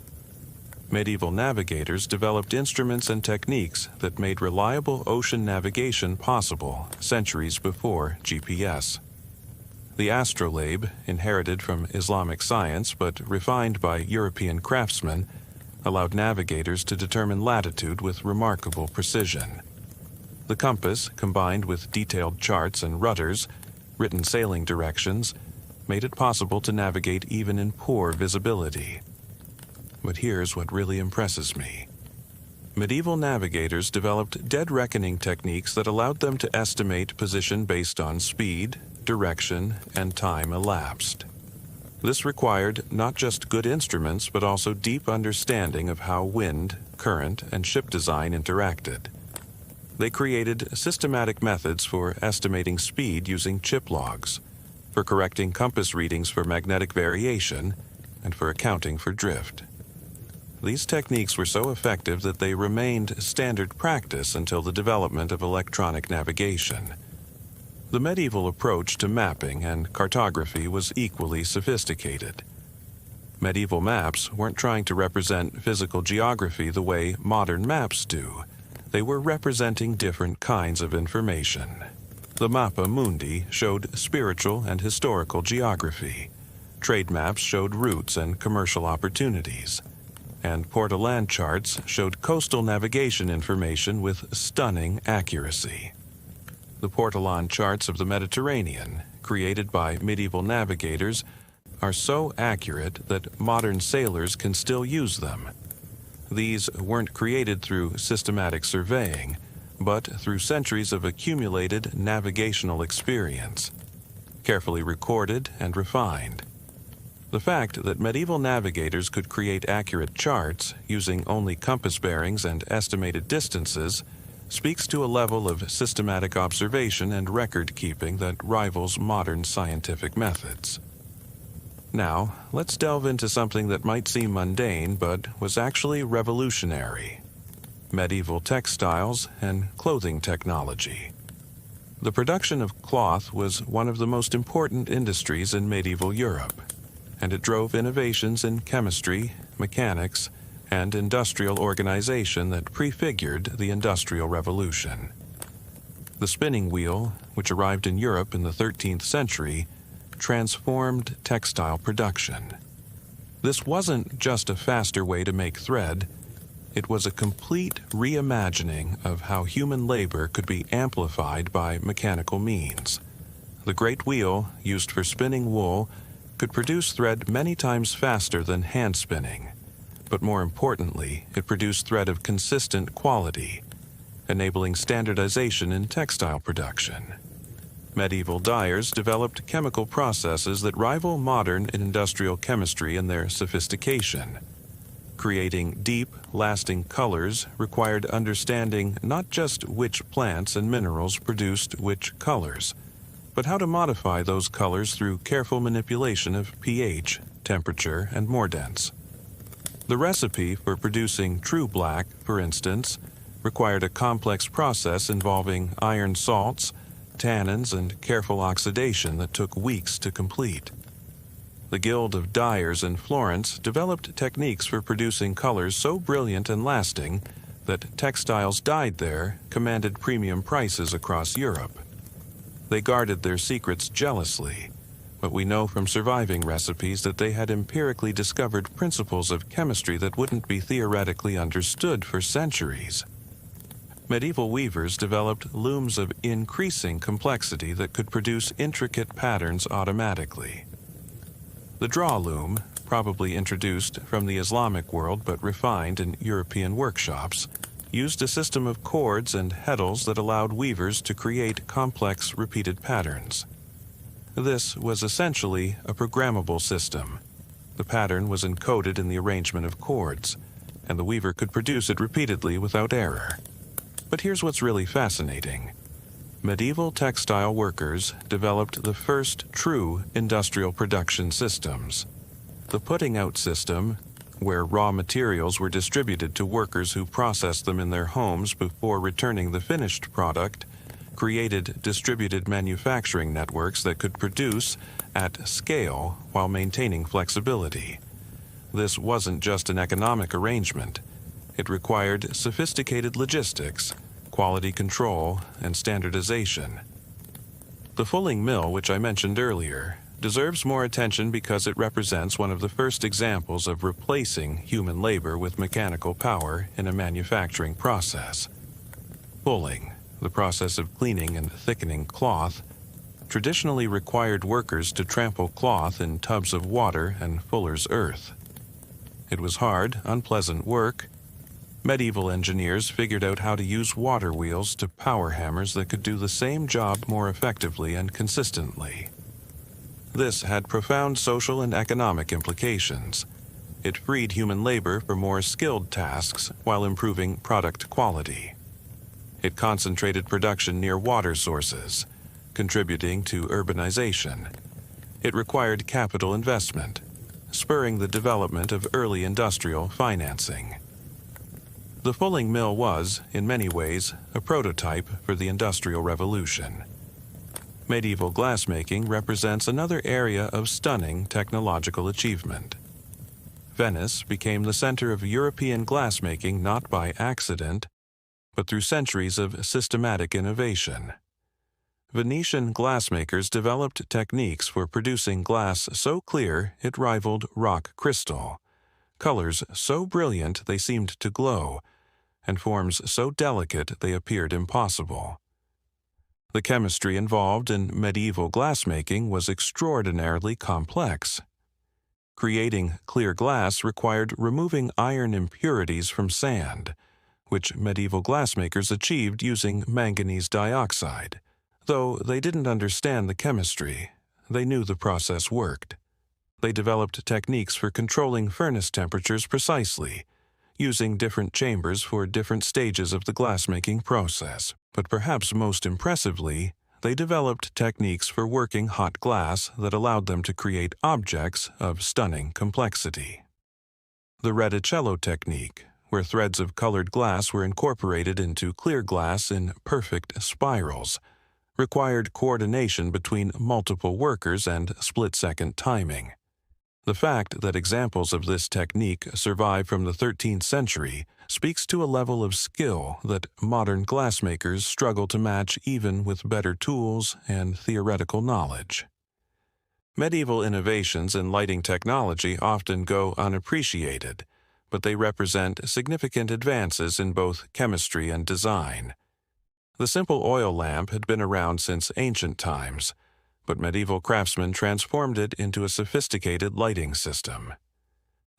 Medieval navigators developed instruments and techniques that made reliable ocean navigation possible centuries before GPS. The astrolabe, inherited from Islamic science but refined by European craftsmen, allowed navigators to determine latitude with remarkable precision. The compass, combined with detailed charts and rudders, written sailing directions, made it possible to navigate even in poor visibility. But here's what really impresses me. Medieval navigators developed dead reckoning techniques that allowed them to estimate position based on speed, direction, and time elapsed. This required not just good instruments, but also deep understanding of how wind, current, and ship design interacted. They created systematic methods for estimating speed using chip logs, for correcting compass readings for magnetic variation, and for accounting for drift. These techniques were so effective that they remained standard practice until the development of electronic navigation. The medieval approach to mapping and cartography was equally sophisticated. Medieval maps weren't trying to represent physical geography the way modern maps do. They were representing different kinds of information. The Mappa Mundi showed spiritual and historical geography. Trade maps showed routes and commercial opportunities. And port-o-land charts showed coastal navigation information with stunning accuracy. The port-o-land charts of the Mediterranean, created by medieval navigators, are so accurate that modern sailors can still use them. These weren't created through systematic surveying, but through centuries of accumulated navigational experience, carefully recorded and refined. The fact that medieval navigators could create accurate charts using only compass bearings and estimated distances speaks to a level of systematic observation and record-keeping that rivals modern scientific methods. Now, let's delve into something that might seem mundane but was actually revolutionary: medieval textiles and clothing technology. The production of cloth was one of the most important industries in medieval Europe, and it drove innovations in chemistry, mechanics, and industrial organization that prefigured the Industrial Revolution. The spinning wheel, which arrived in Europe in the 13th century, transformed textile production. This wasn't just a faster way to make thread, it was a complete reimagining of how human labor could be amplified by mechanical means. The great wheel, used for spinning wool, could produce thread many times faster than hand spinning, but more importantly, it produced thread of consistent quality, enabling standardization in textile production. Medieval dyers developed chemical processes that rival modern industrial chemistry in their sophistication. Creating deep, lasting colors required understanding not just which plants and minerals produced which colors, but how to modify those colors through careful manipulation of pH, temperature, and mordants. The recipe for producing true black, for instance, required a complex process involving iron salts, tannins, and careful oxidation that took weeks to complete. The Guild of Dyers in Florence developed techniques for producing colors so brilliant and lasting that textiles dyed there commanded premium prices across Europe. They guarded their secrets jealously, but we know from surviving recipes that they had empirically discovered principles of chemistry that wouldn't be theoretically understood for centuries. Medieval weavers developed looms of increasing complexity that could produce intricate patterns automatically. The draw loom, probably introduced from the Islamic world but refined in European workshops, used a system of cords and heddles that allowed weavers to create complex repeated patterns. This was essentially a programmable system. The pattern was encoded in the arrangement of cords, and the weaver could produce it repeatedly without error. But here's what's really fascinating. Medieval textile workers developed the first true industrial production systems. The putting out system, where raw materials were distributed to workers who processed them in their homes before returning the finished product, created distributed manufacturing networks that could produce at scale while maintaining flexibility. This wasn't just an economic arrangement. It required sophisticated logistics, quality control, and standardization. The fulling mill, which I mentioned earlier, deserves more attention because it represents one of the first examples of replacing human labor with mechanical power in a manufacturing process. Fulling, the process of cleaning and thickening cloth, traditionally required workers to trample cloth in tubs of water and fuller's earth. It was hard, unpleasant work. Medieval engineers figured out how to use water wheels to power hammers that could do the same job more effectively and consistently. This had profound social and economic implications. It freed human labor for more skilled tasks while improving product quality. It concentrated production near water sources, contributing to urbanization. It required capital investment, spurring the development of early industrial financing. The fulling mill was, in many ways, a prototype for the Industrial Revolution. Medieval glassmaking represents another area of stunning technological achievement. Venice became the center of European glassmaking not by accident, but through centuries of systematic innovation. Venetian glassmakers developed techniques for producing glass so clear it rivaled rock crystal, colors so brilliant they seemed to glow, and forms so delicate they appeared impossible. The chemistry involved in medieval glassmaking was extraordinarily complex. Creating clear glass required removing iron impurities from sand, which medieval glassmakers achieved using manganese dioxide. Though they didn't understand the chemistry, they knew the process worked. They developed techniques for controlling furnace temperatures precisely, using different chambers for different stages of the glassmaking process. But perhaps most impressively, they developed techniques for working hot glass that allowed them to create objects of stunning complexity. The reticello technique, where threads of colored glass were incorporated into clear glass in perfect spirals, required coordination between multiple workers and split-second timing. The fact that examples of this technique survive from the 13th century speaks to a level of skill that modern glassmakers struggle to match even with better tools and theoretical knowledge. Medieval innovations in lighting technology often go unappreciated, but they represent significant advances in both chemistry and design. The simple oil lamp had been around since ancient times, but medieval craftsmen transformed it into a sophisticated lighting system.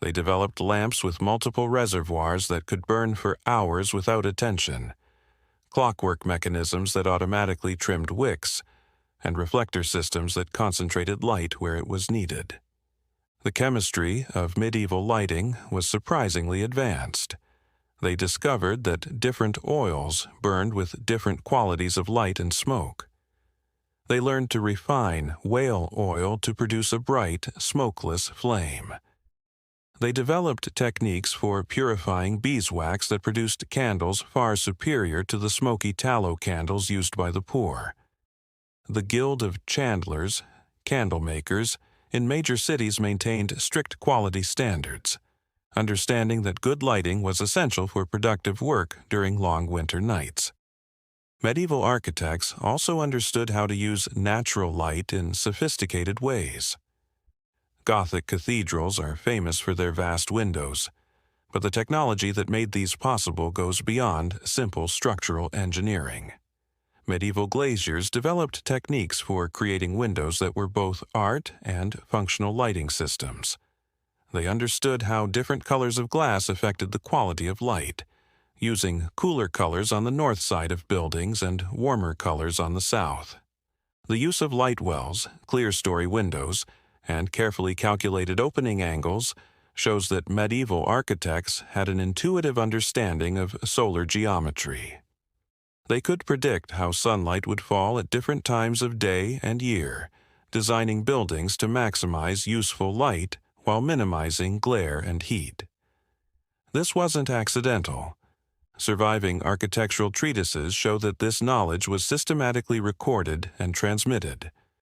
They developed lamps with multiple reservoirs that could burn for hours without attention, clockwork mechanisms that automatically trimmed wicks, and reflector systems that concentrated light where it was needed. The chemistry of medieval lighting was surprisingly advanced. They discovered that different oils burned with different qualities of light and smoke. They learned to refine whale oil to produce a bright, smokeless flame. They developed techniques for purifying beeswax that produced candles far superior to the smoky tallow candles used by the poor. The Guild of Chandlers, candle makers, in major cities maintained strict quality standards, understanding that good lighting was essential for productive work during long winter nights. Medieval architects also understood how to use natural light in sophisticated ways. Gothic cathedrals are famous for their vast windows, but the technology that made these possible goes beyond simple structural engineering. Medieval glaziers developed techniques for creating windows that were both art and functional lighting systems. They understood how different colors of glass affected the quality of light, using cooler colors on the north side of buildings and warmer colors on the south. The use of light wells, clear-story windows, and carefully calculated opening angles shows that medieval architects had an intuitive understanding of solar geometry. They could predict how sunlight would fall at different times of day and year, designing buildings to maximize useful light while minimizing glare and heat. This wasn't accidental. Surviving architectural treatises show that this knowledge was systematically recorded and transmitted.